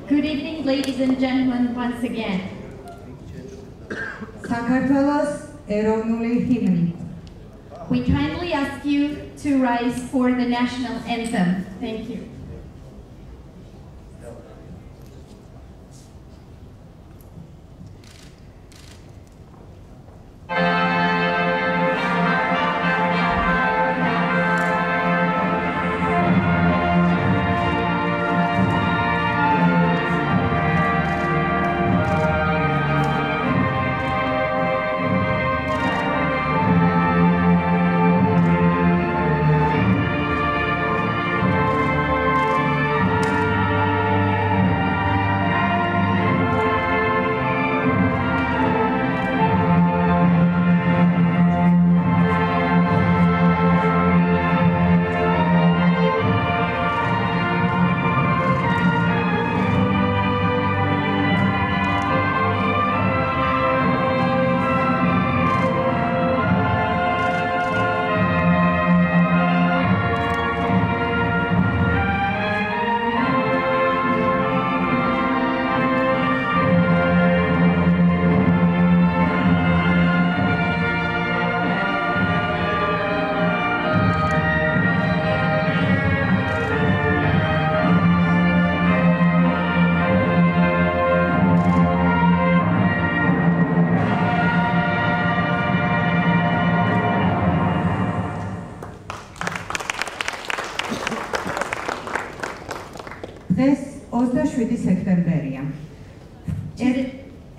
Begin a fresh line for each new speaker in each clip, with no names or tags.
Good evening, ladies and gentlemen, once again. We kindly ask you to rise for the national anthem. Thank you.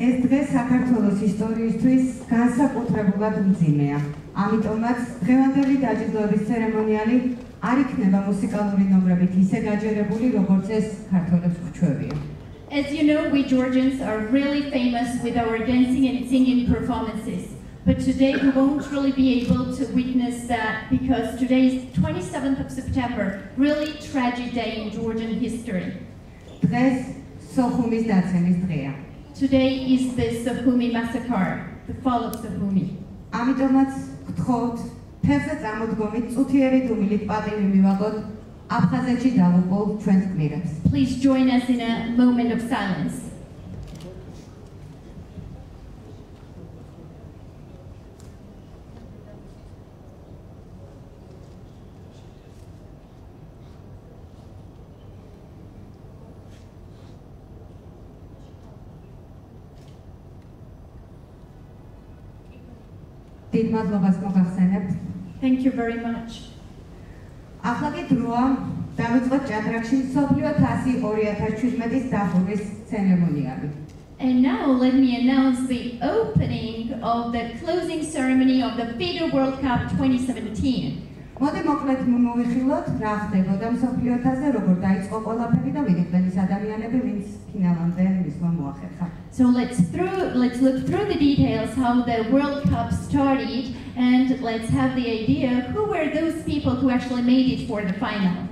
ეს დღე საქართველოს ისტორიისთვის განსაკუთრებულად მძიმეა. ამიტომაც დღევანდელი დაჯილდოების ცერემონიალი არ იქნება მუსიკალური ნომრებით ისე გაჯერებული, როგორც ეს ქართველებს გვჩვევია.
As you know, we Georgians are really famous with our dancing and singing performances. But today we won't really be able to witness that because today is 27th of September, really tragic day in Georgian history.
დღეს სოხუმის დაცემის დღეა.
Today is the Sokhumi massacre. the fall of Sukhumi.
ამიტომაც გთხოვთ ფეხზე წამოდგომით წუთიერი დუმილით პატივი მივაღოთ აფხაზეთში დაღუპულ ჩვენს გმირებს.
Please join us in a moment of silence.
დიდ მადლობას მოგახსენებთ.
Thank you very much.
ახლა კი დროა დავიწყოთ ჭადრაკში მსოფლიო 1000 2017-ის დახურვის ცერემონიალი.
And now let me announce the opening of the closing ceremony of the FIDE World Cup 2017.
მოდი მოკლედ მოვიხილოთ რა ხდებოდა მსოფლიო 1000-ზე, როგორ დაიწყო ყველაფერი და ვიდიყვენ ის ადამიანები, ვინც ფინალამდე მისვლა მოახერხა.
So let's look through the details how the World Cup started, and let's have the idea who were those people who actually made it for the final.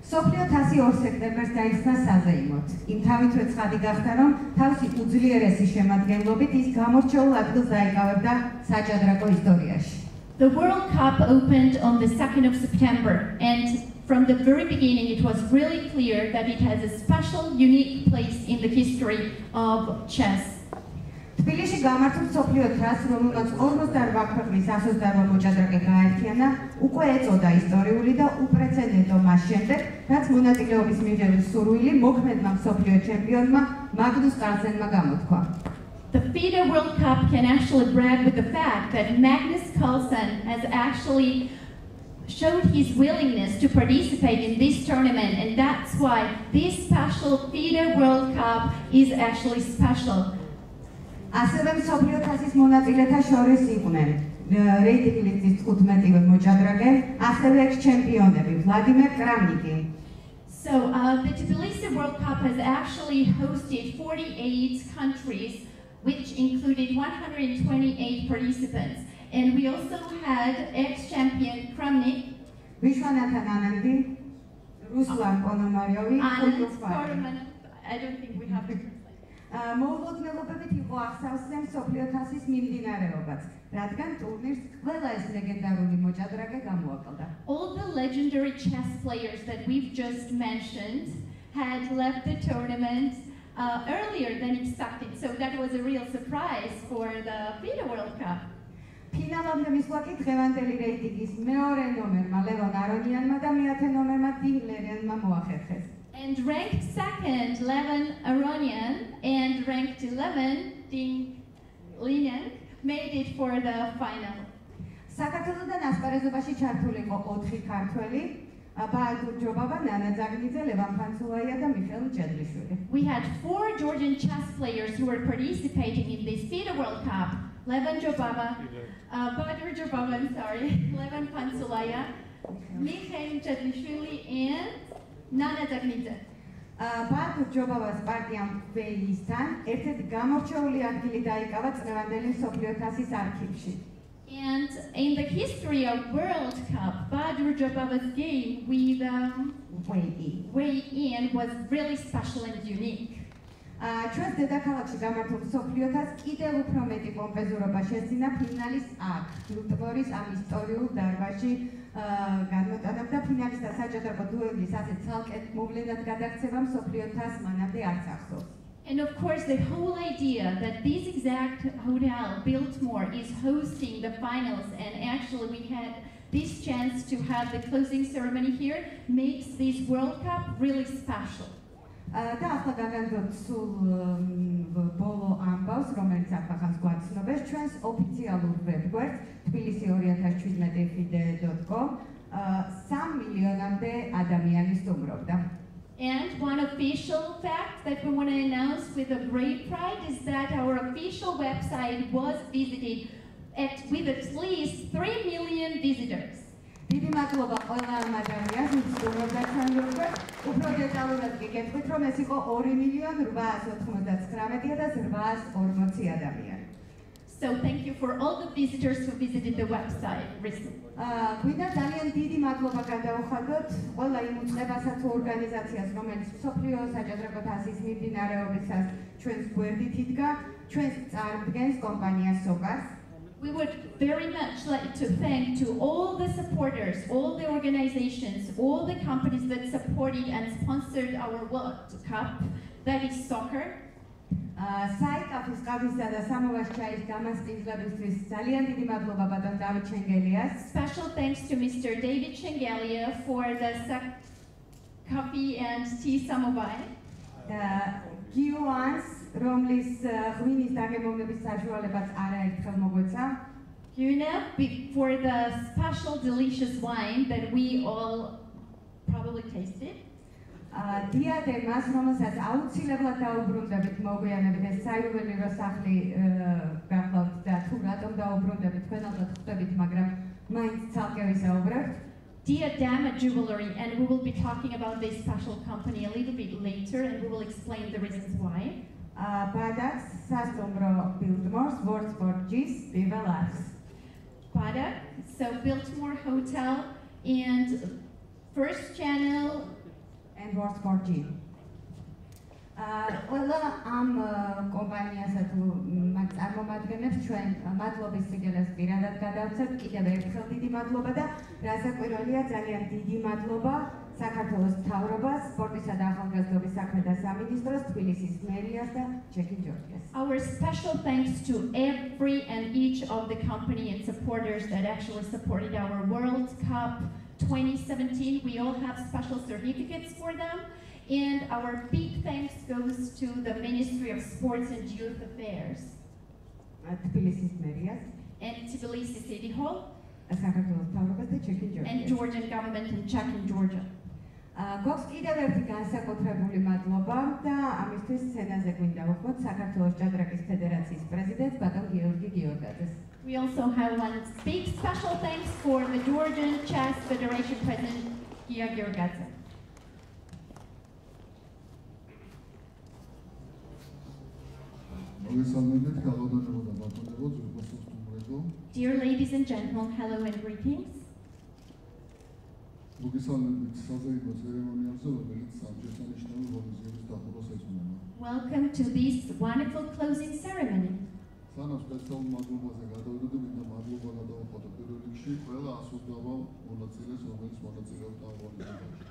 მსოფლიო 1000 2 სექტემბერს დაიხსნა საზეიმოდ. იმ თავითვე ცხადი გახდა, რომ თავისი უძლიერესი შემადგენლობით ის გამორჩეულ ადგილს დაიკავებდა საჭადრაკო ისტორიაში.
The World Cup opened on the 2nd of September, and from the very beginning it was really clear that it has a special, unique place in the history of chess.
თბილისში გამართულ მსოფლიო 1000-ს, რომელმაც 48 ქვეყნის 128 მოჭადრაკე გააერთიანა, უკვე ეწოდა ისტორიული და უპრეცედენტო მას შემდეგ, რაც მონაწილეობის მიღების სურვილი მოქმედმა მსოფლიო ჩემპიონმა მაგნუს კარლსენმა გამოთქვა.
The FIDE World Cup can actually brag with the fact that Magnus Carlsen has actually showed his willingness to participate in this tournament, and that's why this special FIDE World Cup is actually special.
ასევე მსოფლიო 1000-ის მონაწილეთა შორის იყვნენ რეიტინგის 15-ვე მოჭადრაკე, ასევე ექს-ჩემპიონები ვლადიმერ კრამნიკი.
So the Tbilisi World Cup has actually hosted 48 countries, which included 128 participants. And we also had ex-champion Kramnik,
Vishwanathan Anandi, Ruslan Ponomariovi,
I don't think we have to translate.
მოულოდნელობებით იყო ახსავსე მსოფლიო 1000-ის მიმდინარეობაც, რადგან ტურნირს ყველა ეს ლეგენდარული მოჭადრაკე გამოაკლდა.
All the legendary chess players that we've just mentioned had left the tournament earlier than expected, so that was a real surprise for the FIDE World Cup.
ფინალამდე მისვლა კი დღევანდელი რეიტინგის მეორე ნომერმა ლევონ არონიანმა და მეათე ნომერმა დინგ ლერენმა მოახერხეს.
And ranked second, Levon Aronian, and ranked 11, Ding Liang, made it for the final.
საქართველოსთან ასპარეზობაში ჩართული იყო 4 ქართველი, ბაადურ ჯობაბა, ნანა ძაგნიძე, ლევან ფანცულაია და მიხეილ ჭედლიშვილი.
We had 4 Georgian chess players who were participating in this FIDE World Cup. Levon Jobaba, Bahadur Jobaba, Levon Pansulaya, Mikhail Chedlishvili, and Nana Zagnidze.
ბაადურ ჯობაბას პარტიამ ვეისთან ერთ-ერთი გამორჩეული ადგილი დაიკავა წლევანდელი მსოფლიო 1000-ის არქივში.
And in the history of World Cup, Bahadur Jobaba's game with weigh-in was really special and unique.
ჩვენს დედაქალაქში გამართულ მსოფლიო 1000-ს კიდევ უფრო მეტი პომპეზურობა შესძინა ფინალის აქ, ლუტბორის ამ ისტორიულ დარბაზში განმოტანებდა ფინალისტთა საჭადრაკო დუელის ასეთ ცალკე მოვლენად გადაღწევა მსოფლიო 1000-ს მანამდე არც ახსოვს.
And of course, the whole idea that this exact hotel, Biltmore, is hosting the finals, and actually we had this chance to have the closing ceremony here, makes this World Cup really special.
და ახლა გაგანძოთ სულ ბოლო ამბავს, რომელიც ახლა გვაცნობეს ჩვენს ოფიციალურ ვებგვერდს tbilisi2017fide.com 3 მილიონამდე ადამიანი სტუმრობდა.
And one official fact that we want to announce with a great pride is that our official website was visited with at least 3 million visitors.
დიდი მადლობა ყველა ამ ადამიანს, ვინც სტუმრობდა ჩვენ ვებგვერდს. უფრო დეტალურად გიგეთქვით, რომ ეს იყო 2,899,840 ადამიანი.
So thank you for all the visitors who visited the website recently.
გვინდა ძალიან დიდი მადლობა გადავუხადოთ ყველა იმ უწყებასაც თუ ორგანიზაციას, რომელიც მსოფლიო საჭადრაკო 1000-ის მიმდინარეობისას ჩვენს გვერდით იდგა. ჩვენს წარდგენს კომპანია სოკას.
We would very much like to thank to all the supporters, all the organizations, all the companies that supported and sponsored our World Cup, that is soccer.
საიკაფის კაფისა და სამოვას ჩაის გამასპინძლებისთვის ძალიან დიდი მადლობა ბატონ დავით ჩენგელიას.
Special thanks to Mr. David Chengelia for the coffee and tea samovar.
Q1-ს, რომლის ღვინის დაგემოვნების საშუალებაც არაერთხელ მოგვეცა.
For the special delicious wine that we all probably tasted.
დიადემას, რომელსაც აუცილებლად დაუბრუნდებით მოგვიანებით ეს საიუველირო სახლი გახლავთ და თუ რატომ დაუბრუნდებით თქვენ ალბათ ხვდებით, მაგრამ მაინც ცალკე ვისაუბრებთ.
Diadema Jewelry, and we will be talking about this special company a little bit later, and we will explain the reasons why.
Padaks, სასტუმრო Biltmore's, Worldsport-ის პირველ არხს.
Padak, so Biltmore Hotel and First Channel
and Worldsport-ი. ყველა ამ კომპანიასა თუ მათ წარმომადგენლებს ჩვენ მადლობის სიგელეს პირადად გადავცემთ. კიდევ ერთხელ დიდი მადლობა და რასაკვირველია, ძალიან დიდი მადლობა საქართველოს მთავრობას, სპორტისა და ახალგაზრდობის საქმეთა სამინისტროს, თბილისის მერიას და ჩეკინ ჯორჯიას.
Our special thanks to every and each of the company and supporters that actually supported our World Cup 2017. We all have special certificates for them. And our big thanks goes to the Ministry of Sports and Youth Affairs.
Tbilisis merias.
And Tbilisi City Hall.
And
Georgian government in Czech and Georgia.
გვაქვს კიდევ ერთი განსაკუთრებული მადლობა და ამისთვის სცენაზე გვინდა ვუხმოთ საქართველოს ჭადრაკის ფედერაციის პრეზიდენტს ბატონ გიორგი გიორგაძეს.
We also have one big special thanks for the Georgian Chess Federation President Gia Georgadze. Dear ladies and gentlemen, hello and greetings. Welcome to this wonderful closing ceremony.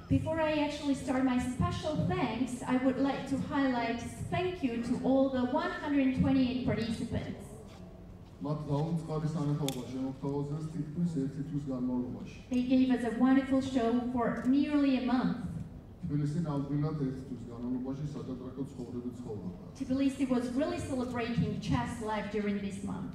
Before I actually start my special thanks, I would like to highlight thank you to all the 128 participants. They gave us a wonderful show for nearly a month. Tbilisi was really celebrating chess life during this month.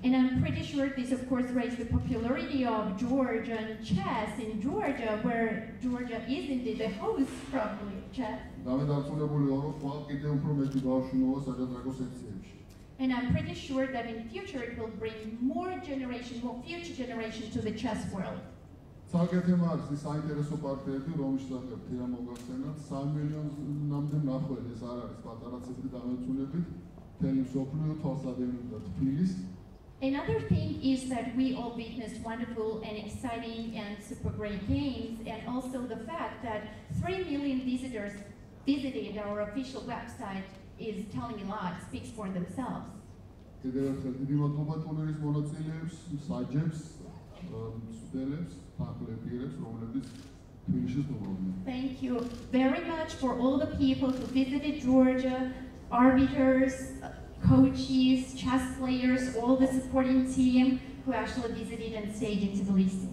And I'm pretty sure this of course raised the popularity of Georgian chess in Georgia, where Georgia is indeed the host probably of chess. And I'm pretty sure that in future it will bring more future generation to the chess world. Another thing is that we all witnessed wonderful and exciting and super great games, and also the fact that 3 million visitors visited our official website is telling a lot, speaks for themselves. Thank you very much for all the people who visited Georgia, arbiters, coaches, chess players, all the supporting team who actually visited and stayed in Tbilisi.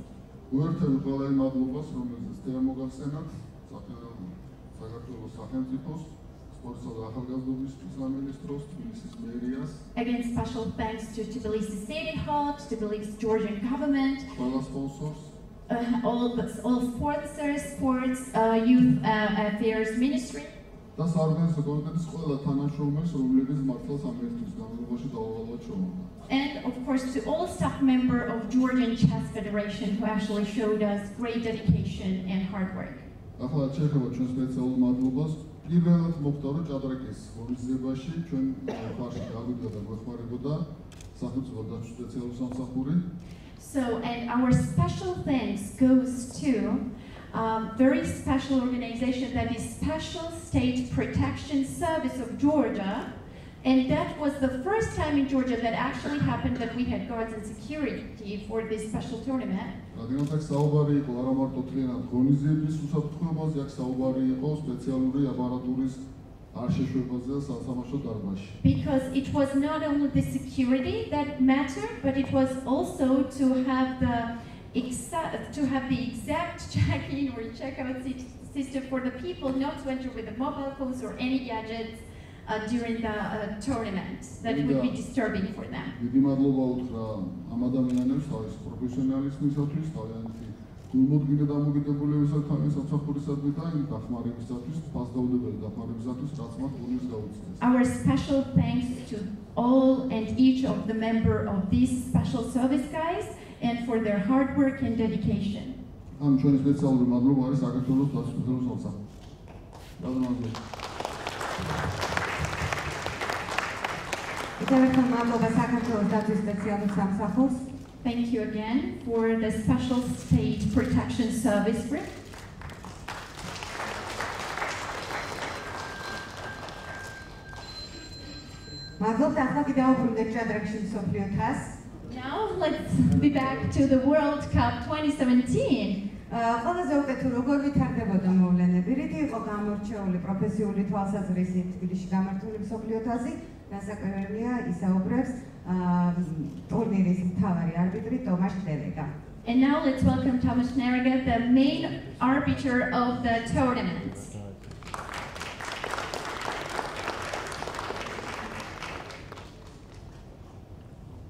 Again, special thanks to Tbilisi City Hall, to Tbilisi Georgian government, all sponsors, sports, youth affairs ministry. And of course to all staff members of Georgian Chess Federation who actually showed us great dedication and hard work. So, and our special thanks goes to very special organization that is Special State Protection Service of Georgia. And that was the first time in Georgia that actually happened that we had guards and security for this special tournament.
რადგანაც აქ საუბარი იყო არა მარტო თლიანად ღონისძიების უსაფრთხოებაზე, აქ საუბარი იყო სპეციალური აპარატურის არ შეშვებაზე და სათამაშო დარბაზში.
Because it was not only the security that mattered, but it was also to have the exact check-in or check-out system for the people not to enter with the mobile phones or any gadgets during the tournament that would be disturbing for them.
დიდი მადლობა უთხრა ამ ადამიანებს თავის პროფესიონალიზმისათვის, თავიანთი გულმოდგინე დამოკიდებულებისა თავის სამსახურისადმი და იმ დახმარებისათვის, ფასდაუდებელი დახმარებისათვის, რაც მათ გულს გაუწიეს.
Our special thanks to all and each of the member of these special service guys and for their hard work and dedication.
ამ ჩვენი სპეციალური მადლობა არის საქართველოს დასწრებულ სამსახურს. მადლობა.
Thank you again for the Special State Protection Service group. Now let's be back to the World Cup 2017.
ყველაზე უკეთ როგორ ვითარდებოდა მოვლენები, რითი იყო გამორჩეული პროფესიული თვალსაზრისით თბილისში გამართული მსოფლიო თასი, დასაკვირველია ისაუბრებს ტურნირის მთავარი არბიტრი ტომაშ დელეგა.
And now let's welcome Thomas Nerega, the main arbiter of the tournament.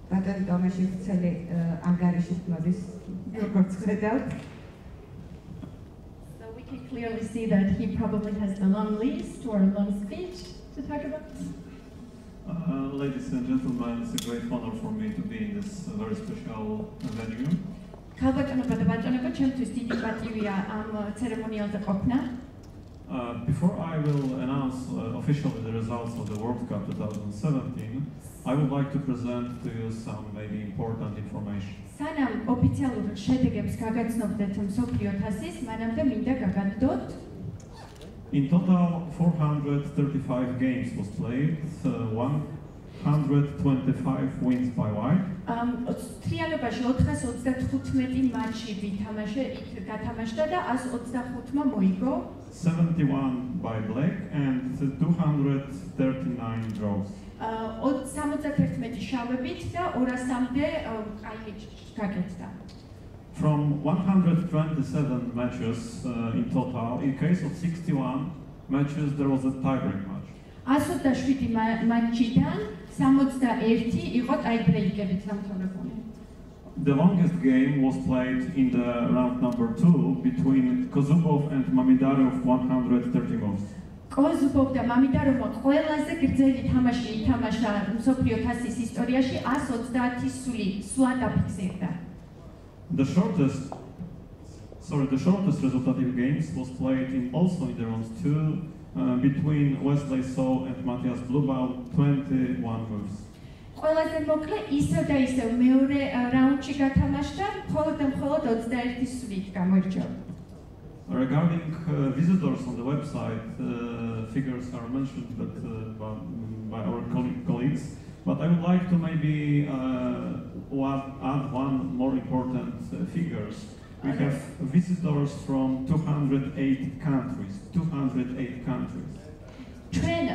ბატონი ტომაში ხელი ანგარიში მოდის, როგორც ხედავთ.
You can clearly see that he probably has the long list or long speech to talk about.
Ladies and gentlemen, it's a great honor for me to be in this very special venue. Before I will announce officially the results of the World Cup 2017, I would like to present to you some maybe important information.
სანამ ოფიციალურ შედეგებს გაგაცნობდეთ მსოფლიო თასის, მანამდე მინდა გაგადოთ.
In total, 435 games was played, 125 wins by wide.
Trianობაში 435 მატჩი გათამაშდა და 125-მა მოიგო.
71 by black and 239 draws.
71 შავებით და 200-მდე გაკეთდა.
From 127 matches in total, in case of 61 matches, there was a tie-break match.
127 მატჩიდან 61 იყო tie-break-ებით დამთავრებული.
The longest game was played in the round number 2 between Kozubov and Mamidarov, 130 moves.
Kozubov და Mamidarovმა ყველაზე გრძელი თამაში ითამაშა მსოფლიო თასის ისტორიაში, 130 სულა დაფიქსირდა.
The shortest resultative games was played also in the round 2 between Wesley So and Matthias Blubau, 21 moves.
ყველაზე მოკლე ისევ და ისევ მეორე რაუნდში გათამაშდა, მხოლოდ 21 სულით გამოირჩევა.
Regarding visitors on the website, figures are mentioned by our colleagues, but I would like to maybe add one more important figures. We have visitors from 208 countries. 208 countries.
ჩვენ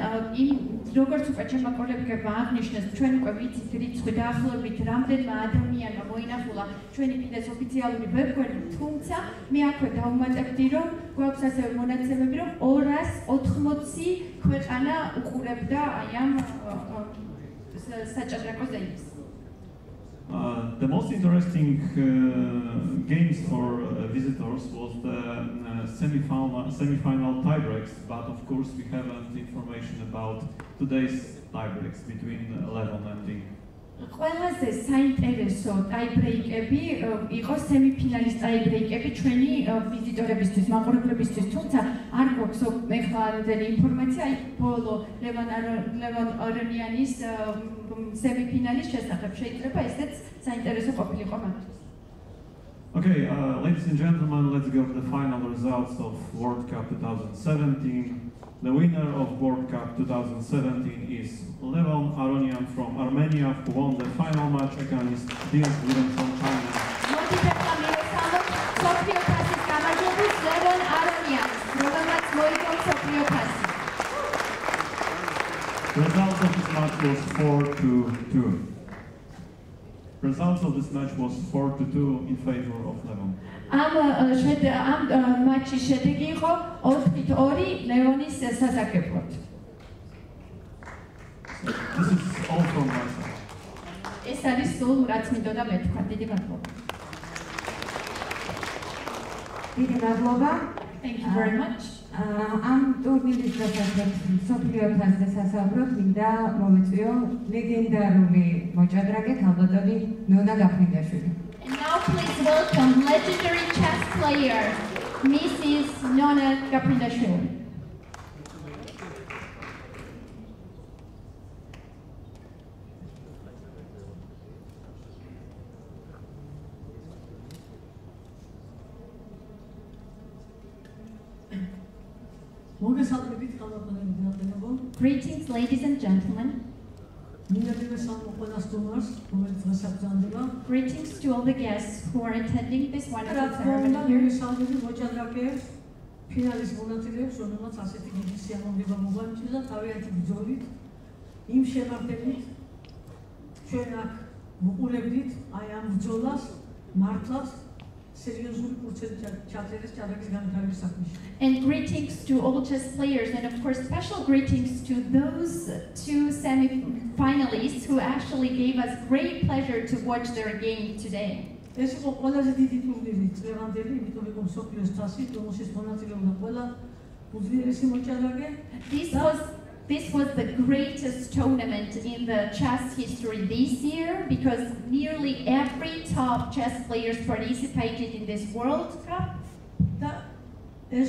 როგორც უკვე ჩემმა კოლეგებმა აღნიშნეს, ჩვენ უკვე ვიცით რიცხვი დაახლოებით რამდენმა ადამიანმა მოინახულა ჩვენი FIDE-ს ოფიციალური ვებგვერდი, თუმცა მე აქვე დავუმატებდი, რომ გვაქვს ასევე მონაცემები, რომ 280 ქვეყანა უყურებდა აი ამ საჭადრაკო ზეიმს.
The most interesting games for visitors was the semi-final tiebreaks, but of course we haven't information about today's tiebreaks between Levon and Ding.
ყველაზე საინტერესო ტაიბრეიკები იყო სემიფინალის ტაიბრეიკები ჩვენი ვიზიტორებისთვის, მაყურებლებისთვის, თუმცა არ გვაქვს ეხლა ამდენი ინფორმაცია აი ბოლო ლევონ ორონიანის სემიფინალის შესახებ. შეიძლება ესეც საინტერესო ყოფილიყო მათთვის.
Okay, ladies and gentlemen, let's go to the final results of World Cup 2017. The winner of World Cup 2017 is Levon Aronian from Armenia, who won the final match against Tbilisi from China. The result of this match was 4-2. Results of this match was 4-2 in favor of Levon.
ამ მატჩის შედეგი იყო 4-2 ლევონის სასარგებლოდ.
This is all from my side.
ეს არის სულ რაც მინდოდა მეთქვა. დიდი მადლობა.
დიდი მადლობა.
Thank you very much.
ამ ტურნირის დასაწყებად მსოფლიო თასზე სასაუბროდ მინდა მოვიწვიო ლეგენდარული მოჭადრაკე ქალბატონი ნონა გაფრინდაშვილი.
And now please welcome legendary chess player Mrs. Nona Gaprindashvili. Greetings, ladies and gentlemen. Greetings to all the guests who are attending this wonderful ceremony here. And greetings to all chess players, and of course special greetings to those two semi-finalists who actually gave us great pleasure to watch their game today. This was the greatest tournament in the chess history this year because nearly every top chess players participated in this World Cup. And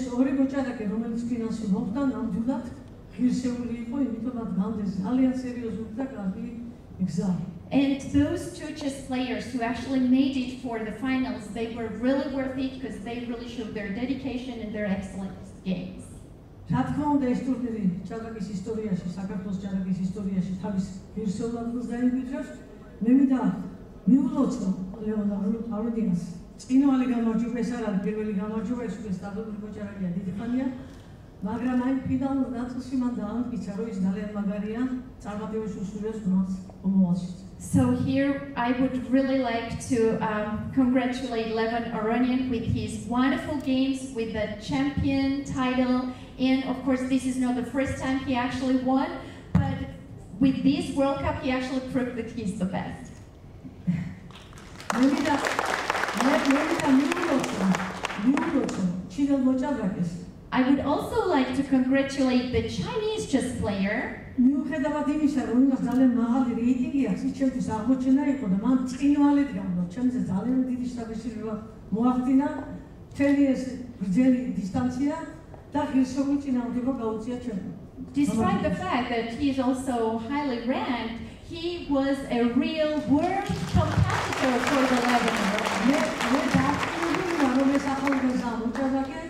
those two chess players who actually made it for the finals, they were really worth it because they really showed their dedication and their excellent games.
რა თქმა უნდა ეს ტურნირი ჭადრაკის ისტორიაში, საქართველოს ჭადრაკის ისტორიაში თავის ღირსეულადს დაიმკვიდრებს. მე მინდა მიულოცო ლევონ არონიანს. წინვალი გამარჯვება ეს არ არის პირველი გამარჯვება, ეს უკვე სტაბილური მოჭადრაკეა დიდი ხანია. მაგრამ აი ფინალურ ნაწილში მან დაამტკიცა, რომ ის ძალიან მაგარია, წარმატებებს უსურვებს მას მომავალში.
So here I would really like to congratulate Levon Aronian with his wonderful games, with the champion title, and of course this is not the first time he actually won, but with this World Cup he actually proved that he's the best. I would also like to congratulate the Chinese chess player.
მიუხედავად იმისა, რომ იმას ძალიან მაღალი რეიტინგი აქვს, ის ჩემთვის აღმოჩენა იყო და მან წინვალედ გამო, ჩემზე ძალიან დიდი შთაბეჭდილება მოახდინა მთელი ეს გრძელი დისტანცია და ღირსეული წინააღმდება გაუწია ჩემო.
Despite the fact that he is also highly ranked, he was a real world competitor for the level.
მე დაახმარებინა, რომ ეს ახალგაზრდა მოჭადრაკე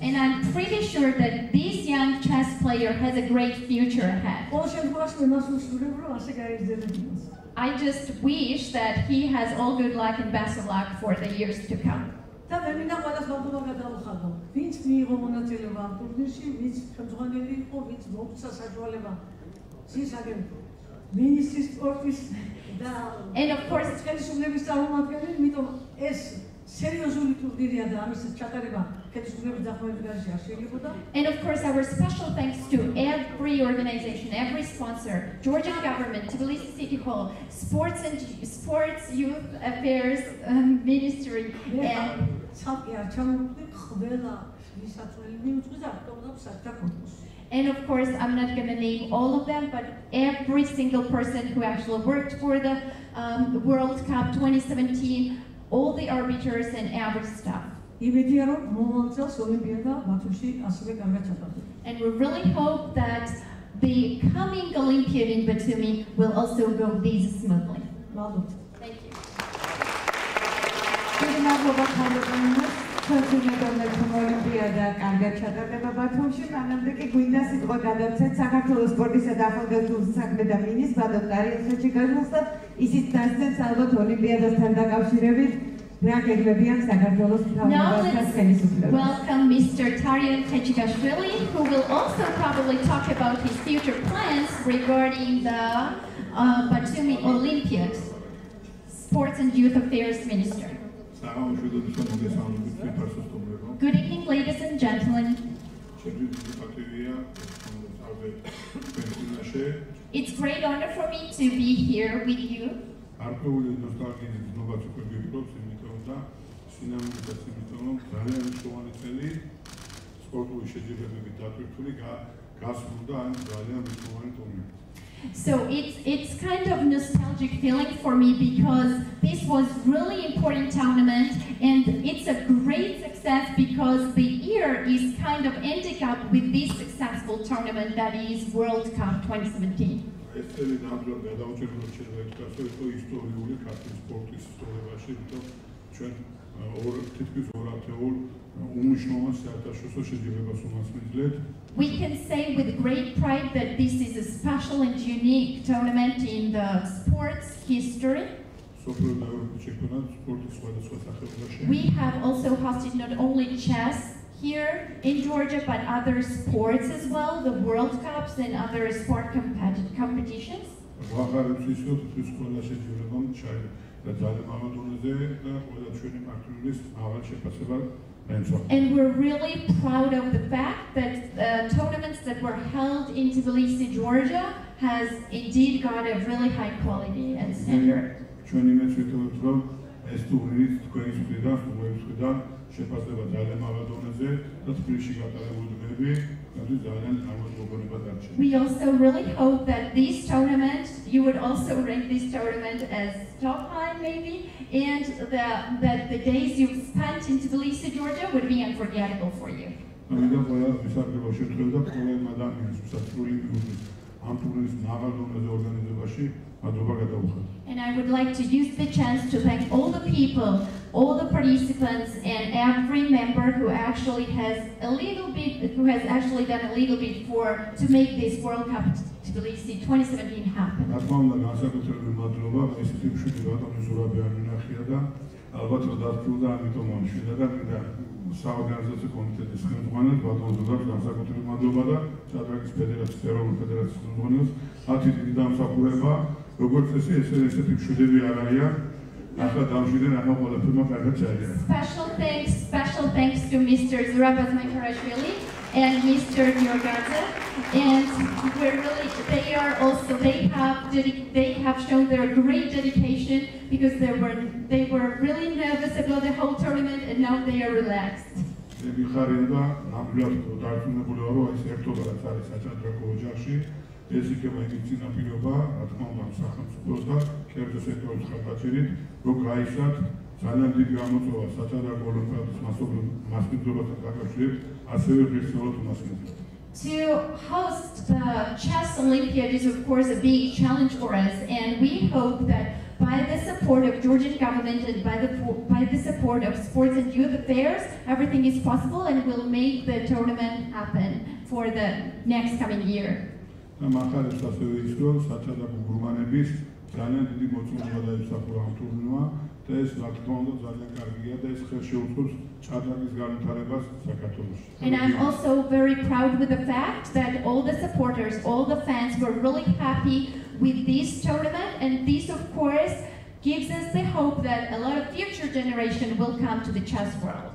and I'm pretty sure that this young chess player has a great future ahead. I just wish that he has all good luck and best of luck for the years to come. And of course, and of course, our special thanks to every organization, every sponsor, Georgian government, Tbilisi City Hall, Sports Youth Affairs Ministry, and of course, I'm not going to name all of them, but every single person who actually worked for the World Cup 2017, all the arbiters and every staff. And we really hope that the coming Olympiad in Batumi will also go this smoothly.
მადლობთ.
Thank you.
დიდი მადლობა ქალბატონებს. ჩვენამდე ოლიმპიადა კარგად ჩატარდება ბათუმში. მანამდე კი გვინდა სიტყვა გადავცეთ საქართველოს სპორტისა და ახალგაზრდულ საქმეთა მინისტრს დარიელ ხეჩიკაძეს და ისიც დასცემს ალბათ ოლიმპიადასთან დაკავშირებით რა გეგმებიან საქართველოს თავმჯდომარეთა ხელისუფლებას.
Welcome Mr. Tariel Khechikashvili, who will also probably talk about his future plans regarding the Batumi Olympiad, Sports and Youth Affairs Minister. Good evening, ladies and gentlemen. It's a great honor for me to be here with you. So it's kind of nostalgic feeling for me because this was really important tournament and it's a great success because the year is kind of ending up with this successful tournament that is World Cup 2017. We can say with great pride that this is a special and unique tournament in the sports history. We have also hosted not only chess here in Georgia, but other sports as well, the World Cups and other sport competitions. And we're really proud of the fact that tournaments that were held in Tbilisi, Georgia, has indeed got a really high quality and standard. We also really hope that this tournament, you would also rank this tournament as top high maybe, and that the days you've spent in Tbilisi, Georgia would be unforgettable for you. And I would like to use the chance to thank all the people, all the participants, and every member who actually has done a little bit to make this World Cup Tbilisi 2017 happen.
საორგანიზაციო კომიტეტის ხელმძღვანელს ბატონ ზურაბს განსაკუთრებით მადლობა და ჭადრაკის ფედერაციის ეროვნული ფედერაციის ხელმძღვანელს მათი დიდი დამსახურება როგორც ესეთი მშვიდები არ არიან ახლა დამშვიდნენ ახლა ყველაფერმა კარგად ჩაიგია.
Special thanks to Mr. Zurab Zmakarashvili and Mr. Yorgadze, and they have shown their great dedication because they were really nervous about the whole tournament and now they are relaxed. To host the Chess Olympiad is of course a big challenge for us, and we hope that by the support of Georgian government and by the support of Sports and Youth Affairs, everything is possible and will make the tournament happen for the next coming year. And I'm also very proud with the fact that all the supporters, all the fans were really happy with this tournament, and this of course gives us the hope that a lot of future generation will come to the chess world.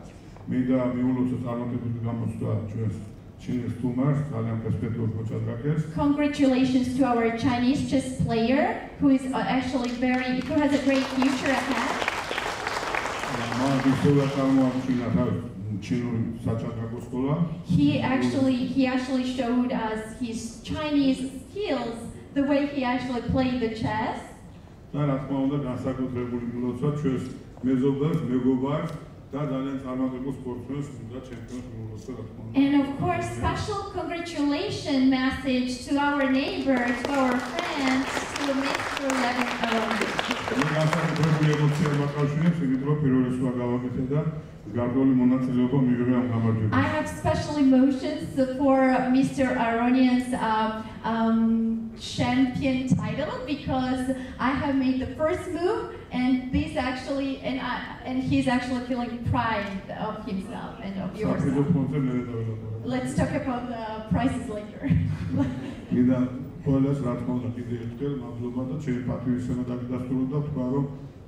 Congratulations to our Chinese chess player who is who has a great future ahead. He actually showed us his Chinese skills, the way he actually played the chess. And of course, special congratulations message to our neighbors, to our friends, to Mr. Levin Aron. I have special emotions for Mr. Aronian's champion title because I have made the first move, and this actually, and he's actually feeling pride of himself and of yourself. Let's talk about the prices later.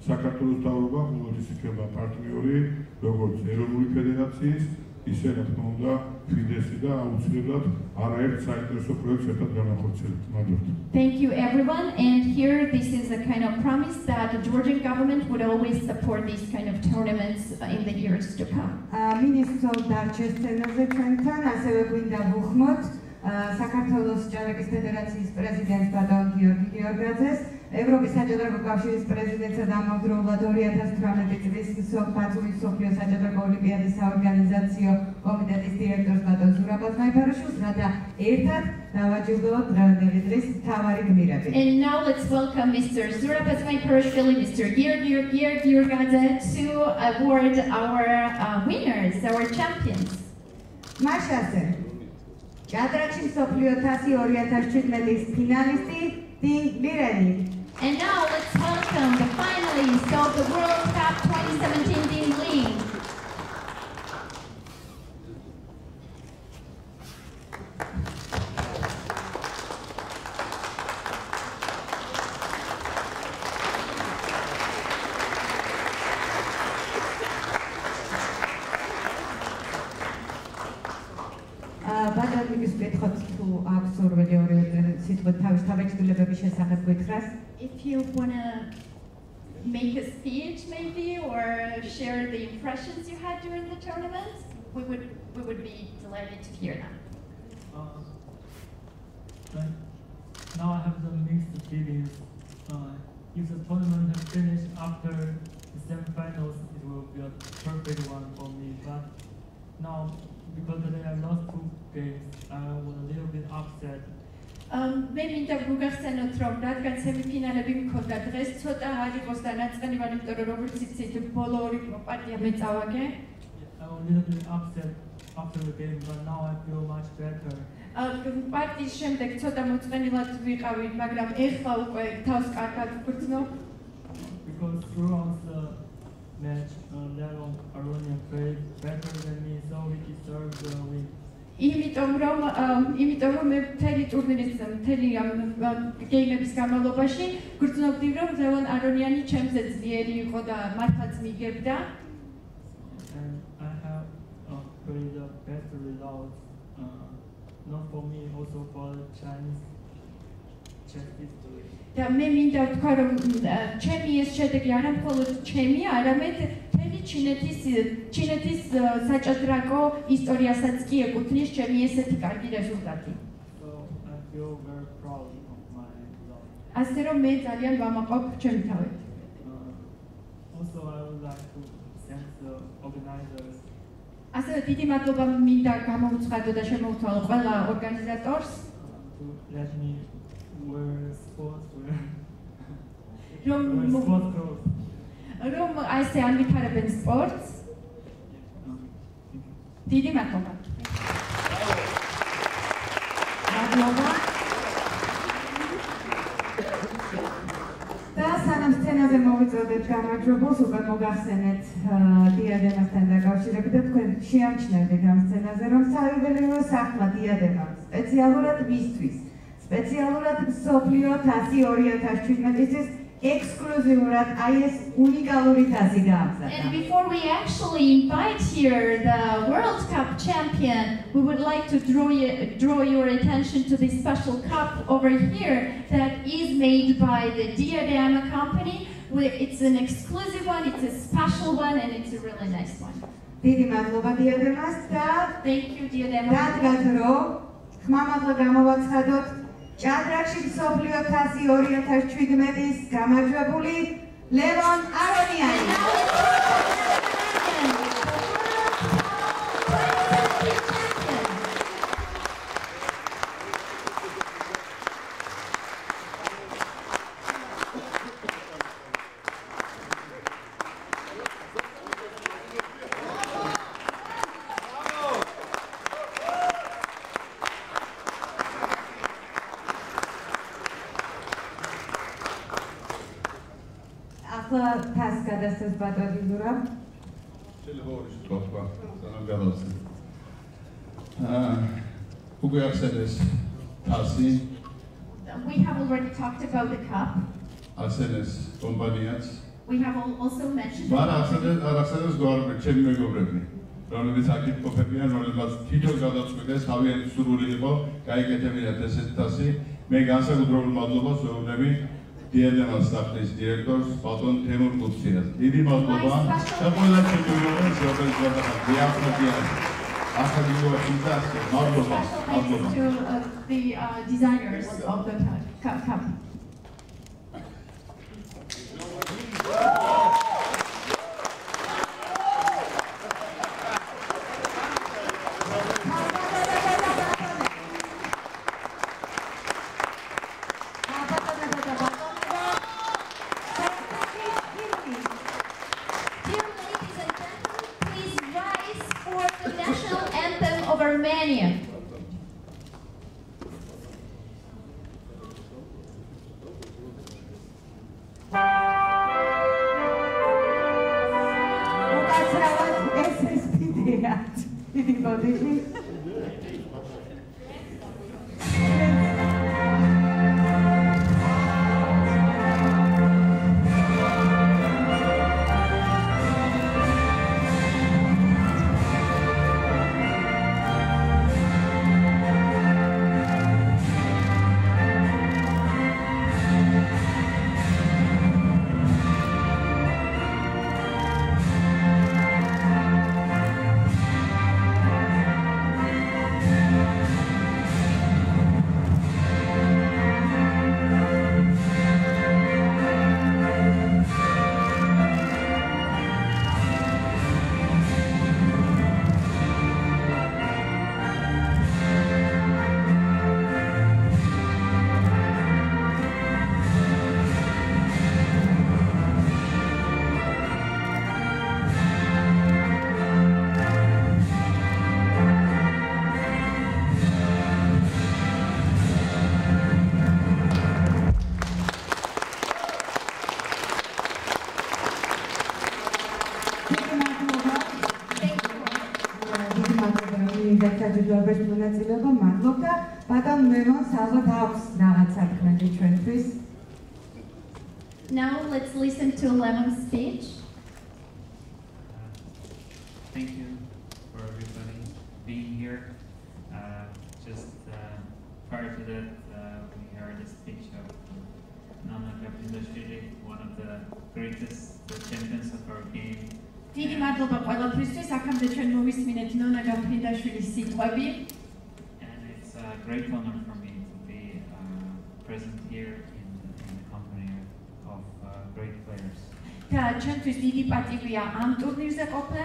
საქართველოს თავრობა ყოველთვის იქნება პარტნიორი, როგორც ეროვნული ფედერაციის, ისე რა თქმა უნდა FIDE-ში და აუცილებლად არაერთ საინტერესო პროექტს ერთად განახორციელებთ. მადლობთ.
Thank you everyone, and here this is a kind of promise that the Georgian government would always support these kind of tournaments in the years to come.
მინისტრ დარჩეს სცენაზე ჩვენთან, ასევე გვინდა ვუხმოთ საქართველოს ჭადრაკის ფედერაციის პრეზიდენტს ბატონ გიორგი გიორგაძეს, ევროპის საჭადრაკო კავშირის პრეზიდენტსა და ამავდროულად 2018 წლის მსოფლიო საჭადრაკო ოლიმპიადის საორგანიზაციო კომიტეტის დირექტორს ბატონ ზურაბას მაიფარაშვილს, რათა ერთად დავაჯილდოვოთ დღევანდელი დღის მთავარი გმირები.
And now let's welcome Mr. Zurabas Maiparashvili, Mr. Giorgadze to award our winners, our champions.
მაშასე ჭადრაკში მსოფლიო თასი 2017-ის ფინალისტი Tbilisi.
And now let's welcome the finalists of the World Cup 2017 Tbilisi. If you want to make a speech maybe or share the impressions you had during the tournament, we would be delighted to hear that.
Now I have the mixed feelings. If the tournament had finished after the semi-finals, it will be a perfect one for me. But now, because today I lost 2 games, I was a little bit upset.
მე მინდა გუგახსენოთ, რომ რადგან სემიფინალები მქონდა დღეს, ცოტა არ იყოს დანაწყენივანი, იმიტომ რომ როგორც იცით, ბოლო 2 პარტია მე წავაგე.
I was a little bit upset after the game, but now I feel much better.
პარტიის შემდეგ ცოტა მოწყენილად ვიყავი, მაგრამ ეხლა უკვე თავს კარგად ვგრძნობ.
Because throughout the match, Levon Aronian played better than me, so he deserved the win.
იმიტომ რომ მე მთელი ტურნირის მთელი ამ გეიმების განმავლობაში გრძნობდი, რომ ლევონ არონიანი ჩემზე ძლიერი იყო და მართლაც მიგებდა.
And I have played the best results, not for me, also for the Chinese chess history.
და მე მინდა ვთქვა, რომ ჩემი ეს შედეგი არა მხოლოდ ჩემი, არამედ ჩინეთის საჭადრაკო ისტორიასაც კი ეკუთვნის ჩემი ესეთი კარგი რეზულტატი.
So I feel very proud of my result.
ასე რომ მე ძალიან ვამაყობ ჩემი თავით.
Also I would like to thank the organizers.
ასევე დიდი მადლობა მინდა გამოვუცხადო და შემოვთვალო ყველა ორგანიზატორს.
To let me wear sportswear.
რომ ასე ანვითარებენ სპორტს. დიდი მადლობა.
მადლობა. და სანამ სცენაზე მოვიწოდეთ გამარჯვებულს, უკვე მოგახსენეთ დიადემასთან დაკავშირებით და თქვენ შეამჩნევდით ამ სცენაზე, რომ საიუბილეო სახლა დიადემა სპეციალურად მისთვის, სპეციალურად მსოფლიო თასი 2017-ის exclusively IS unikალური თასი დაამზადა.
And before we actually invite here the World Cup champion, we would like to draw your attention to this special cup over here that is made by the Diadema company. It's an exclusive one, it's a special one, and it's a really nice one.
დიდი მადლობა დიადემას და
Thank you, Diadema.
რადგან რომ ხმამაღლა გამოვაცხადოთ ჭადრაკში მსოფლიო თასი 2017-ის გამარჯვებული ლევონ არონიანი. ახლა თას გადასცეს ბატონი ლურამ.
შეიძლება ორი სიტყვა თქვა, სანამ გადავცე. უკვე ახსენეს თასი,
We have already talked about the cup.
ახსენეს კომპანიაც.
We have also mentioned
მაგრამ ახსენეს გვარები, ჩემი მეგობრები, რომლებიც აქ იმყოფებიან, რომლებსაც თვითონ გადაწყვიტეს, თავიანთი სურვილი იყო, გაიკეთებინათ ესეთი თასი. მე განსაკუთრებულ მადლობას ვეუბნები დიადემას სახლის დირექტორს, ბატონ თემურ კუციას. დიდი მადლობა და ყველა ჩემი მეგობრებს, რომლებიც გადაახადიან. ახალი მოახდინეს, მადლობა, მადლობა.
to the designers of the cup. Dear ladies and gentlemen, please rise for the national anthem of Armenia.
უკაცრავად ეს ფიდეა. დიდი ბოდიში. ჯადოების მონაწილეობა მადლობა ბატონ მემონს ალბათ აქვს რაღაცა თქვენი ჩვენთვის
Now let's listen to Lemon's speech.
Thank you for everybody being here. Prior to that, we heard a speech of Nana Kapindashvili, one of the greatest champions of our game.
დიდი მადლობა ყველაფრისთვის. აქამდე ჩვენ მოვისმინეთ ნონა გაფრინდაშვილის სიტყვები.
And it's a great honor for me to be present here in the company of great players.
და ჩვენთვის დიდი პატივია ამ ტურნირზე ყოფნა,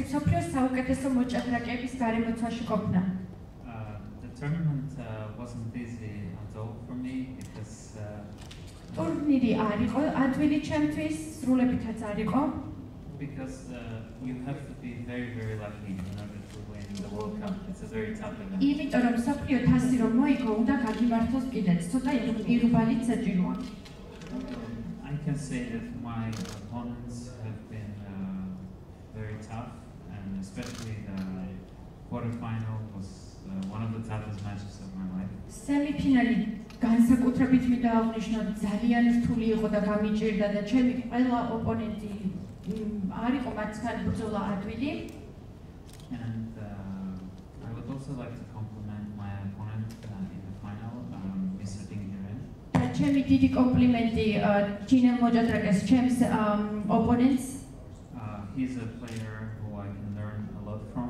მსოფლიოს საუკეთესო მოჭადრაკეების გარემოცვაში ყოფნა.
The tournament wasn't easy at all for me because
ტურნირი არ იყო ადვილი ჩემთვის, სრულებითაც არ იყო.
Because you have to be very, very lucky in order to win the World Cup. It's a very tough event.
იმიტომ რომ მსოფლიო თასი რომ მოიგო, უნდა გაგიმართოს კიდეც, ცოტა ირუბალიც საჭიროა.
I can say that my opponents have been very tough, and especially the quarterfinal was one of the toughest matches of my life.
Semifinali განსაკუთრებით მინდა აღნიშნოთ, ძალიან რთული იყო და გამიჭირდა და ჩემი ყველა ოპონენტი არ იყო მათთან ბრძოლა ადვილი.
And I would also like to compliment my opponent in the final, Mr. Dingiren.
და ჩემი დიდი კომპლიმენტი ჯინელ მოჭადრაკეს ჩემს ოპონენტს.
He's a player who I can learn a lot from.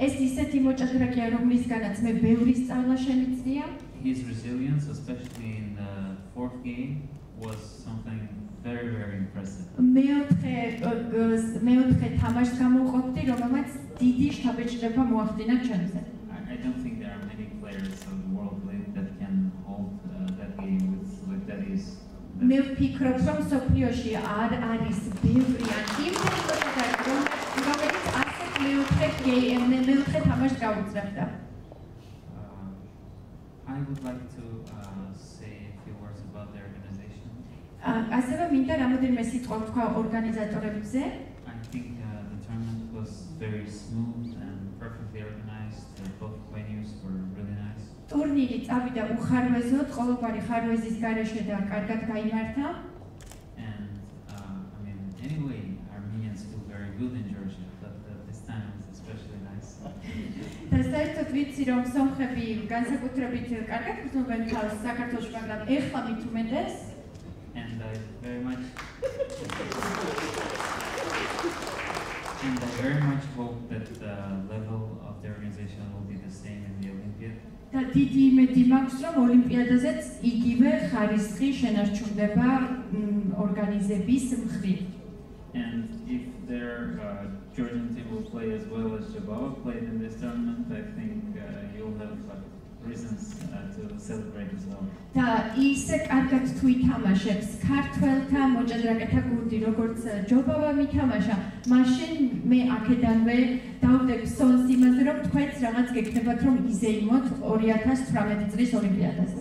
ეს ისეთი მოჭადრაკეა, რომლისგანაც მე ბევრი სწავლა შემიძლია.
His resilience, especially in the fourth game, was something very, very impressive.
მეოთხე თამაშს გამოვყოფდი, რომელმაც დიდი შთაბეჭდება მოახდინა ჩემზე.
I don't think there are many players of the world that can hold that game with that ease.
მე ვფიქრობ, რომ სოფლიოში არ არის ბევრი ან იმდენი მოჭადრაკე, რომელიც ასეთ მეოთხე თამაშს გაუძლებდა.
I would like to say a few words about the organization.
ასევე მინდა რამოდენიმე სიტყვა თქვა ორგანიზატორებზე.
I think the tournament was very smooth and perfectly organized. Both venues were really nice.
ტურნირი წავიდა უხარვეზოდ, ყოველგვარი ხარვეზის გარეშე და კარგად გაიმართა.
And I mean, anyway, Armenians feel very good in Georgia, but this time it was especially nice.
და საერთოდ ვიცი, რომ სომხები განსაკუთრებით კარგად გრძნობენ თავს საქართველოში, მაგრამ ეხლა მით უმეტეს.
And I very much hope that the level of the organization will be the same in the Olympiad.
და დიდი იმედი მაქვს, რომ ოლიმპიადაზეც იგივე ხარისხი შენარჩუნდება ორგანიზების მხრივ.
And if their Georgian team will play as well as Jabava played in this tournament, I think you'll have reasons to celebrate as well.
და ისე კარგად თუ ითამაშებს ქართველთა მოჭადრაკეთა გუნდი, როგორც ჯობავამ ითამაშა, მაშინ მე აქედანვე დავდებ სონს იმაზე, რომ თქვენც რაღაც გეკნებათ, რომ იზეიმოთ 2018 წლის ოლიმპიადაზე.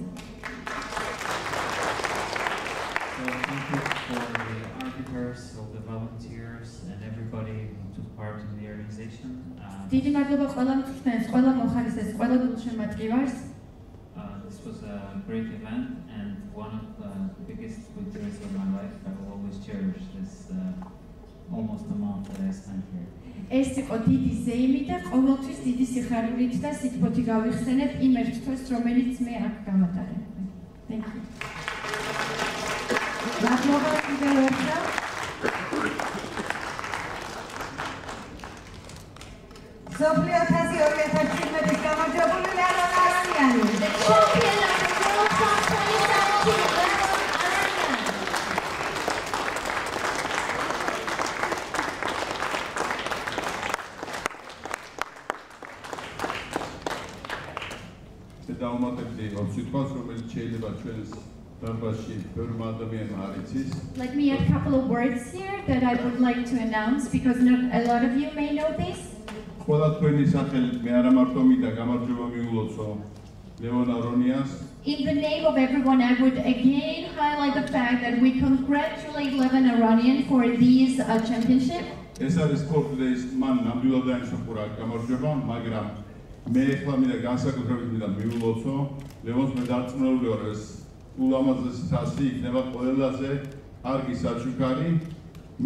So thank you for the arbiters, all the volunteers, and everybody who took part in the organization.
დიდი მადლობა ყველა მწვრთნელს, ყველა მოხალისეს, ყველა გულშემატკივარს.
This was a great event and one of the biggest victories of my life. I will always cherish this almost a month that I spent here.
ეს იყო დიდი ზეიმი და ყოველთვის დიდი სიხარულით და სიტყვოთი გავიხსენებ იმ ერთ თვეს, რომელიც მე აქ გავატარებ. Thank you.
მადლობა კიდევ ერთხელ. სოფლიო თასი 2017-ის გამარჯვებული ლევან არანიანი.
The champion of the World Cup 2017, Levan Aranian.
დავუმატებდი ორ სიტყვას, რომელიც შეიძლება ჩვენს დარბაზში ბევრმა ადამიანმა არ იცის.
Let me add a couple of words here that I would like to announce because not a lot of you may know this.
ყველა თქვენი სახელით მე არა მარტო მინდა გამარჯვება მიულოცო ლევან არონიანს.
In the name of everyone, I would again highlight the fact that we congratulate Levan Aranian for this championship.
ეს არის სპორტის მან ნამდვილად დაიმსახურა გამარჯვება, მაგრამ მე ახლა მინდა განსაკუთრებით მინდა მიულოცო ლევანს მე დარწმუნებული ვარ ეს ულამაზესი თასი იქნება ყველაზე კარგი საჩუქარი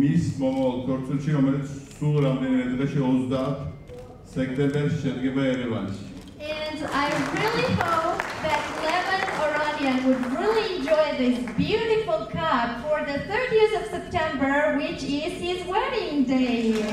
მის მომავალ ქორწილში, რომელიც სულ რამდენიმე დღეში 30 სექტემბერში შედგება ერევანში.
And I really hope that Levan Aranian would really enjoy this beautiful cup for the 30th of September, which is his wedding day.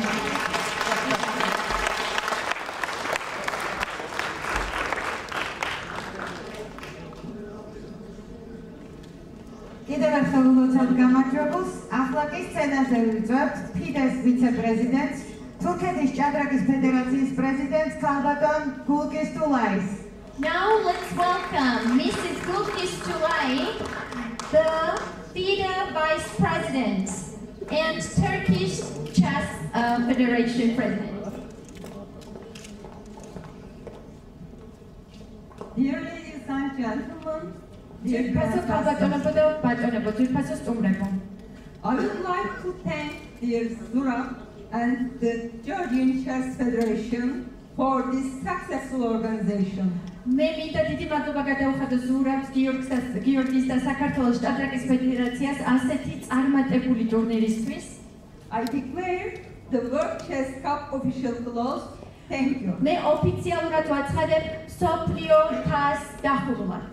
კიდევ ერთხელ ულოცავთ გამარჯვებულს. ახლა კი სცენაზე ვიწვევთ FIDE-ს ვიცე-პრეზიდენტს, თურქეთის ჭადრაკის ფედერაციის პრეზიდენტს ქალბატონ გულკის თულაის.
Now let's welcome Mrs. Gulkis Tulay, the FIDE Vice President and Turkish Chess Federation President.
Dear ladies and gentlemen,
ძირფასო ქალბატონებო და ბატონებო, ძირფასო სტუმრებო.
I would like to thank dear Zurab and the Georgian Chess Federation for this successful organization.
მე მინდა დიდი მადლობა გადაუხადო ზურაბს, გიორგის და საქართველოს ჭადრაკის ფედერაციას ასეთი წარმატებული ტურნირისთვის.
I declare the World Chess Cup official closed. Thank you.
მე ოფიციალურად ვაცხადებ მსოფლიო თასს დახურულად.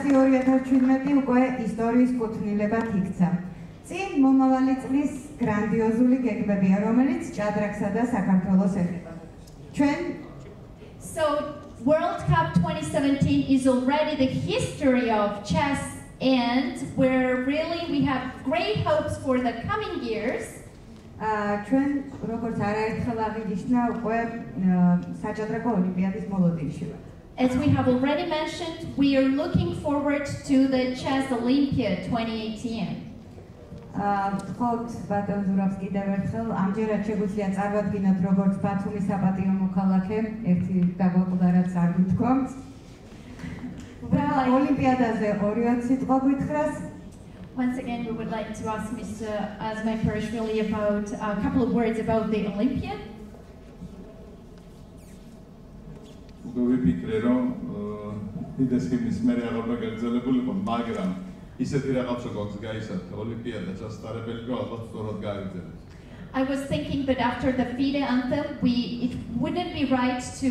2017 უკვე ისტორიის კუთვნილებად იქცა. წინ მომავალი წლის გრანდიოზული გეგმებია, რომელიც ჭადრაკსა და საქართველოს ეხება.
So World Cup 2017 is already the history of chess, and where really we have great hopes for the coming years.
ჩვენ როგორც არაერთხელ აღინიშნა უკვე საჭადრაკო ოლიმპიადის მოლოდინში ვართ.
As we have already mentioned, we are looking forward to the Chess Olympiad 2018.
ვთხოვთ ბატონ ზურაბს კიდევ ერთხელ, ამჯერად შეგვიძლია წარვადგინოთ როგორც ბათუმის საპატიო მოქალაქე, ერთი დაგვაკვდა რაც არ გითქვამთ. ოლიმპიადაზე 2 სიტყვა გითხრას.
Once again, we would like to ask Mr. Azmai-Perishvili about a couple of words about the Olympiad.
ვიფიქრე რომ ფიდეს ჰიმნის მე აღარ გაგრძელებული იყო, მაგრამ ისეთი რაღაცა გვაქვს გაისად ოლიმპიადა ჩასტარებელი რომ ალბათ სწორად გააგრძელოს.
I was thinking that after the FIDE anthem, it wouldn't be right to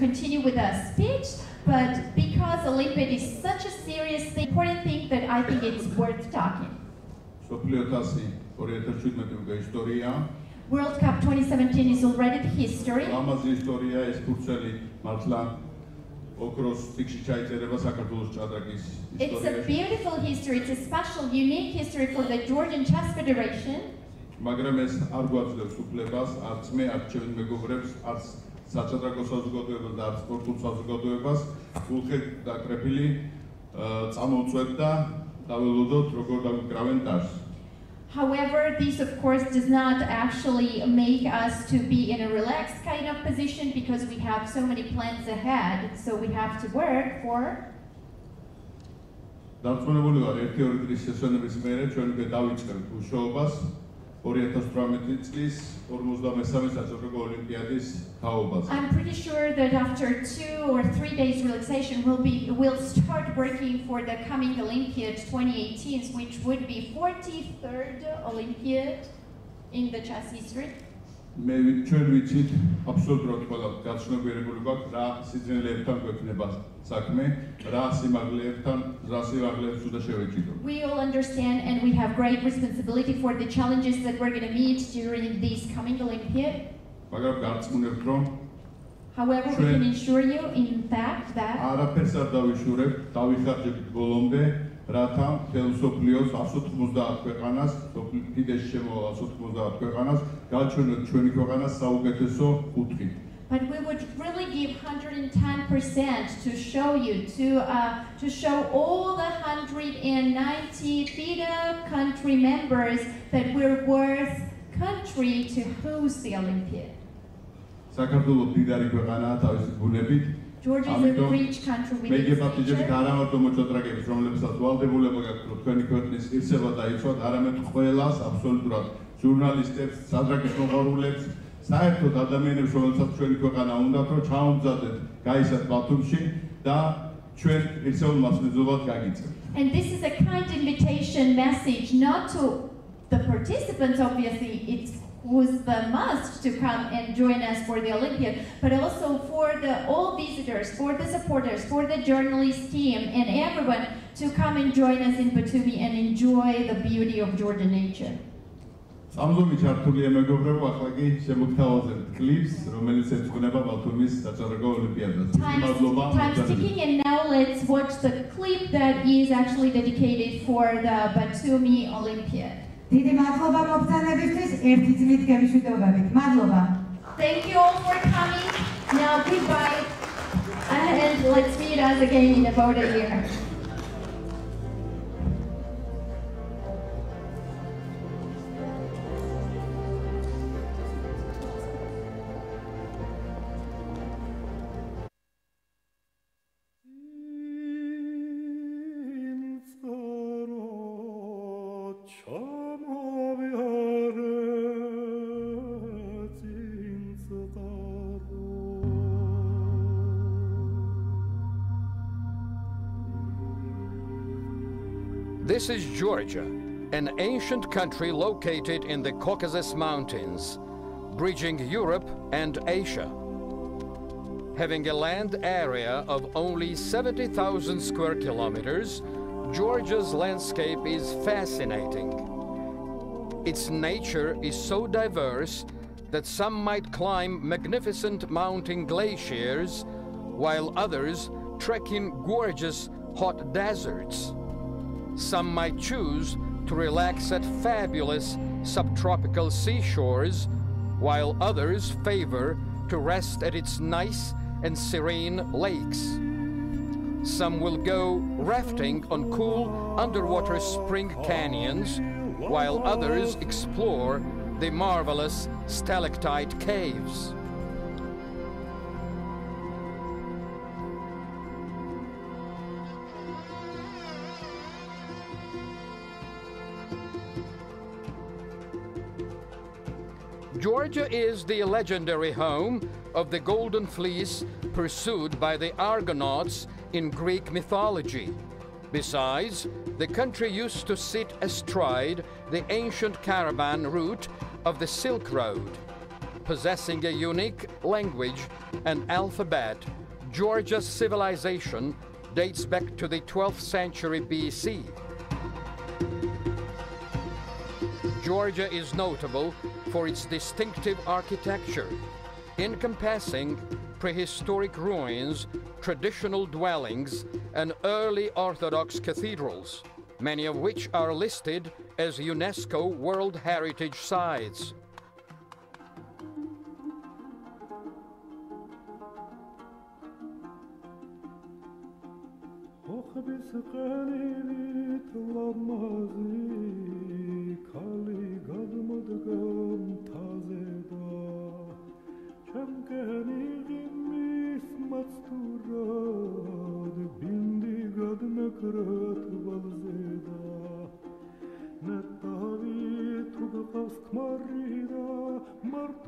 continue with a speech, but because Olympiad is such a serious thing, important thing that I think it's worth talking.
სოფლიო თასი 2017 უკვე ისტორია.
World Cup 2017 is already the history.
ამაზე ისტორია ეს ფურცელი მართლა ოქროს წიგნში ჩაიწერება საქართველოს ჭადრაკის ისტორიაში.
It's a beautiful history. It's a special, unique history for the Georgian Chess Federation.
მაგრამ ეს არ გვაძლევს უფლებას, არც მე, არც ჩემი მეგობრებს, არც საჭადრაკო საზოგადოებას და არც სპორტულ საზოგადოებას გულხეთ დაკრეფილი წამოვწვეთ და დაველოდოთ როგორ დაგვიკრავენ ტარს.
However, this of course does not actually make us to be in a relaxed kind of position because we have so many plans ahead, so we have to work for.
დარწმუნებული ვარ, 1-2 დღის შესვენების მერე ჩვენ უკვე დავიწყებთ მუშაობას 2018 წლის 53 საჭადრაკო ოლიმპიადის თაობაზე.
I'm pretty sure that after 2 or 3 days relaxation we'll start working for the coming Olympiad 2018, which would be 43rd Olympiad in the chess history.
მე ჩვენ ვიცით აბსოლუტურად ყველა გაცნობიერებული გვაქვს რა სიძნელებთან გვექნება საქმე, რა სიმაღლეებს უნდა შევეჭიდოთ.
We all understand and we have great responsibility for the challenges that we're going to meet during this coming Olympiad.
მაგრამ გარწმუნებთ რომ
However, we can assure you in fact that
არაფერს არ დავიშურებთ, დავიხარჯებთ ბოლომდე, რათა მთელ მსოფლიოს 190 ქვეყანას, ფიდეში შემოვალ 190 ქვეყანას გაჩვენოთ ჩვენი ქვეყანას საუკეთესო კუთხით.
But we would really give 110% to show you, to show all the 190 FIDE country members that we're worth country to host the Olympiad.
საქართველოს მდიდარი ქვეყანაა თავისი ბუნებით.
Georgia is a rich country with its
მეგებათიჯები
culture.
არამარტო მოჭადრაკეებს, რომლებსაც ვალდებულება გაქვთ, რომ თქვენი ქვეყნის ღირსება დაიცვათ, არამედ ყველას აბსოლუტურად ჟურნალისტებს, საჭადრაკის მოყვარულებს, საერთოდ ადამიანებს, რომელსაც ჩვენი ქვეყანა უნდათ, რომ ჩაუმზადეთ გაისად ბათუმში და ჩვენ ღირსეულ მასპინძლობად გაგიწევთ.
And this is a kind invitation message, not to the participants, obviously, it was the must to come and join us for the Olympiad, but also for all visitors, for the supporters, for the journalist team, and everyone to come and join us in Batumi and enjoy the beauty of Georgian nature.
სამზომი ჩართულია მეგობრებო, ახლა კი შემოგთავაზებთ კლიპს, რომელიც ეძღვნება ბათუმის საჭადრაკო ოლიმპიადას.
Time's ticking, and now let's watch the clip that is actually dedicated for the Batumi Olympiad.
დიდი მადლობა მობრძანებისთვის, ერთი წლით გემშვიდობებით. მადლობა.
Thank you all for coming. Now goodbye, and let's meet us again in about a year.
This is Georgia, an ancient country located in the Caucasus Mountains, bridging Europe and Asia. Having a land area of only 70,000 square kilometers, Georgia's landscape is fascinating. Its nature is so diverse that some might climb magnificent mountain glaciers, while others trek in gorgeous hot deserts. Some might choose to relax at fabulous subtropical seashores, while others favor to rest at its nice and serene lakes. Some will go rafting on cool underwater spring canyons, while others explore the marvelous stalactite caves. Georgia is the legendary home of the golden fleece pursued by the Argonauts in Greek mythology. Besides, the country used to sit astride the ancient caravan route of the Silk Road. Possessing a unique language and alphabet, Georgia's civilization dates back to the 12th century BC. Georgia is notable for its distinctive architecture, encompassing prehistoric ruins, traditional dwellings, and early Orthodox cathedrals, many of which are listed as UNESCO World Heritage Sites.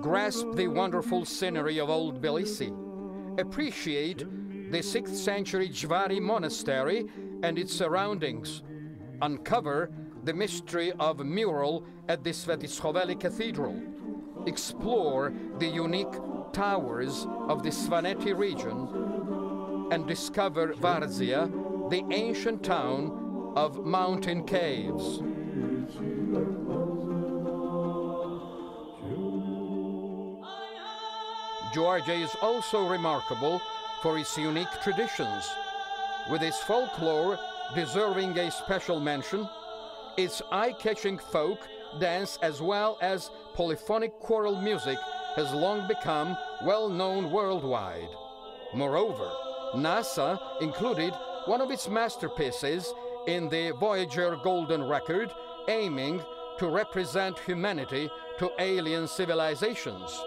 Grasp the wonderful scenery of old Tbilisi. Appreciate the 6th century Jvari monastery and its surroundings. Uncover the mystery of a mural at the Svetischoveli Cathedral. Explore the unique towers of the Svaneti region and discover Varzia, the ancient town of mountain caves. Georgia is also remarkable for its unique traditions, with its folklore deserving a special mention, its eye-catching folk dance as well as polyphonic choral music has long become well-known worldwide. Moreover, NASA included one of its masterpieces in the Voyager Golden Record, aiming to represent humanity to alien civilizations.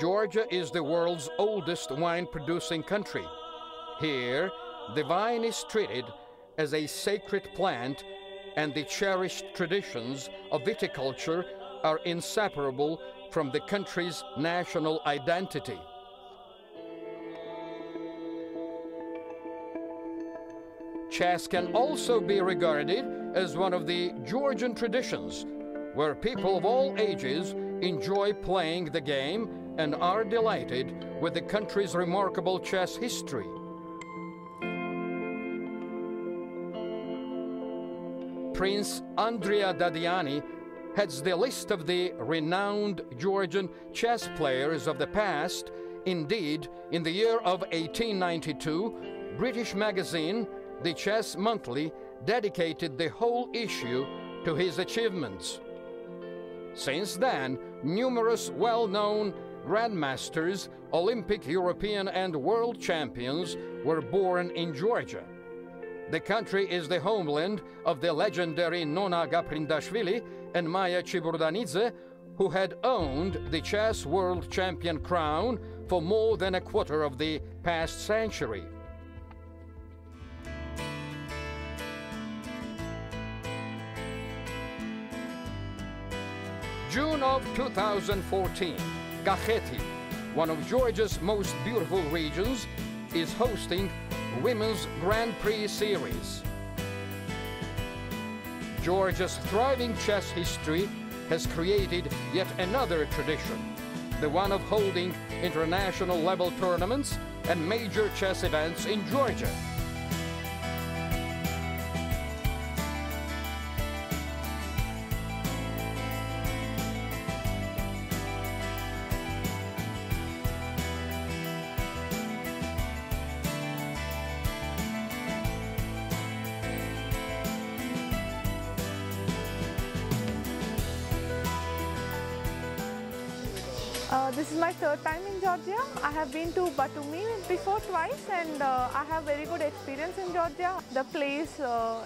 Georgia is the world's oldest wine-producing country. Here, the vine is treated as a sacred plant, and the cherished traditions of viticulture are inseparable from the country's national identity. Chess can also be regarded as one of the Georgian traditions, where people of all ages enjoy playing the game and are delighted with the country's remarkable chess history. Prince Andrea Dadiani heads the list of the renowned Georgian chess players of the past. Indeed, in the year of 1892, British magazine The Chess Monthly dedicated the whole issue to his achievements. Since then, numerous well-known grandmasters, Olympic, European, and world champions were born in Georgia. The country is the homeland of the legendary Nona Gaprindashvili and Maya Chiburdanidze, who had owned the chess world champion crown for more than a quarter of the past century. June of 2014, Kakheti, one of Georgia's most beautiful regions, is hosting Women's Grand Prix Series. Georgia's thriving chess history has created yet another tradition, the one of holding international level tournaments and major chess events in Georgia.
This is my third time in Georgia. I have been to Batumi before twice, and I have very good experience in Georgia. The place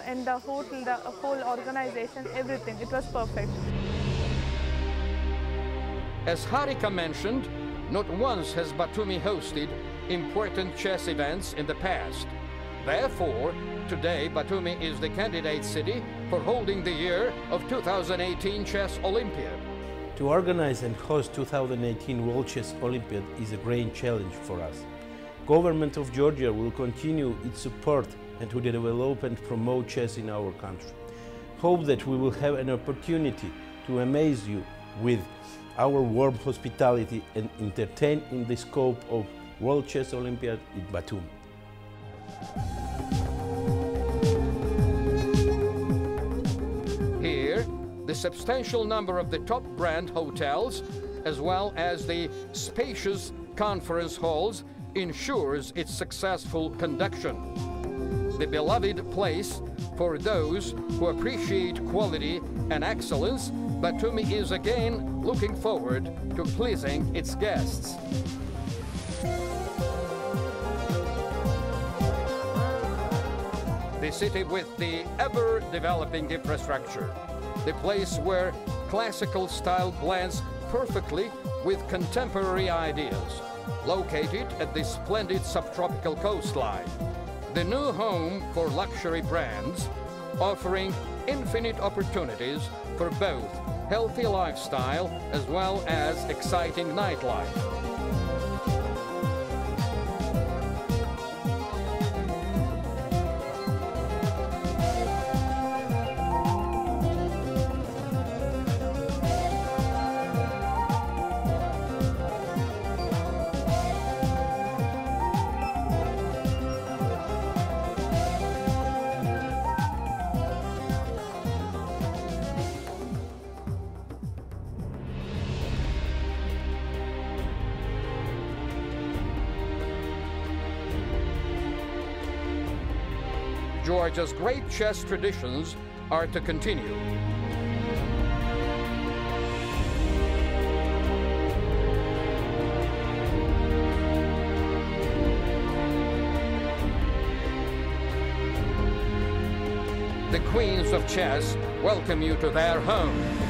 and the whole organization, everything, it was perfect.
As Harika mentioned, not once has Batumi hosted important chess events in the past. Therefore, today Batumi is the candidate city for holding the year of 2018 Chess Olympiad.
To organize and host 2018 World Chess Olympiad is a great challenge for us. Government of Georgia will continue its support and to develop and promote chess in our country. Hope that we will have an opportunity to amaze you with our warm hospitality and entertain in the scope of World Chess Olympiad in Batumi.
Here, the substantial number of the top brand hotels, as well as the spacious conference halls, ensures its successful conduction. The beloved place for those who appreciate quality and excellence, Batumi is again looking forward to pleasing its guests. The city with the ever-developing infrastructure, the place where classical style blends perfectly with contemporary ideas, located at the splendid subtropical coastline. The new home for luxury brands, offering infinite opportunities for both healthy lifestyle as well as exciting nightlife. Georgia's great chess traditions are to continue. The queens of chess welcome you to their home.